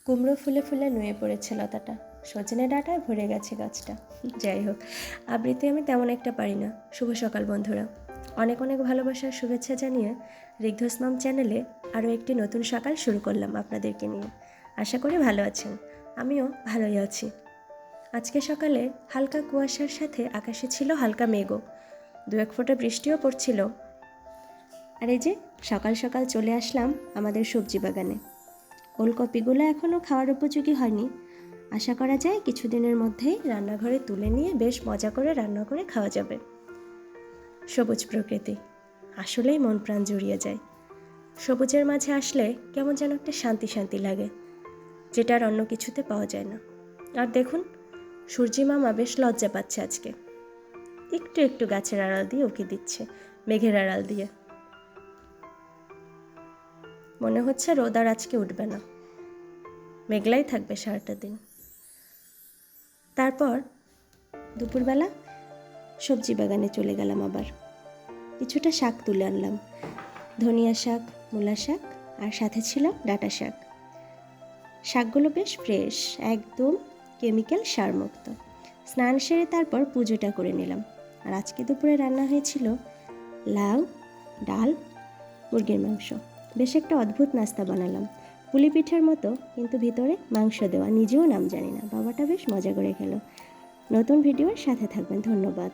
কুমড়ো ফুলে ফুলে নুয়ে পড়েছে লতাটা, সজনে ডাঁটায় ভরে গেছে গাছটা। যাই হোক, আবৃত্তি আমি তেমন একটা পারি না। শুভ সকাল বন্ধুরা, অনেক অনেক ভালোবাসার শুভেচ্ছা জানিয়ে রিগধস মাম চ্যানেলে আরও একটি নতুন সকাল শুরু করলাম আপনাদেরকে নিয়ে। আশা করি ভালো আছেন, আমিও ভালোই আছি। আজকে সকালে হালকা কুয়াশার সাথে আকাশে ছিল হালকা মেঘও, দু এক ফোঁটা বৃষ্টিও পড়ছিল। আর এই যে সকাল সকাল চলে আসলাম আমাদের সবজি বাগানে। ওলকপিগুলো এখনও খাওয়ার উপযোগী হয়নি, আশা করা যায় কিছুদিনের মধ্যেই রান্নাঘরে তুলে নিয়ে বেশ মজা করে রান্না করে খাওয়া যাবে। সবুজ প্রকৃতি আসলেই মন প্রাণ জুড়িয়ে যায়। সবুজের মাঝে আসলে কেমন যেন একটা শান্তি শান্তি লাগে, যেটা আর অন্য কিছুতে পাওয়া যায় না। আর দেখুন, সূর্যি মামা বেশ লজ্জা পাচ্ছে আজকে, একটু একটু গাছের আড়াল দিয়ে উকি দিচ্ছে, মেঘের আড়াল দিয়ে। মনে হচ্ছে রোদ আর আজকে উঠবে না, মেঘলাই থাকবে সারাটা দিন। তারপর দুপুরবেলা সবজি বাগানে চলে গেলাম, আবার কিছুটা শাক তুলে আনলাম, ধনিয়া শাক, মূলা শাক, আর সাথে ছিল ডাঁটা শাক। শাকগুলো বেশ ফ্রেশ, একদম কেমিক্যাল সারমুক্ত। স্নান সেরে তারপর পুজোটা করে নিলাম। আর আজকে দুপুরে রান্না হয়েছিল লাউ, ডাল, মুরগির মাংস। বেশ একটা অদ্ভুত নাস্তা বানালাম, পুলি পিঠার মতো, কিন্তু ভিতরে মাংস দেওয়া। নিজেও নাম জানি না, বাবাটা বেশ মজা করে খেলো। নতুন ভিডিওর সাথে থাকবেন, ধন্যবাদ।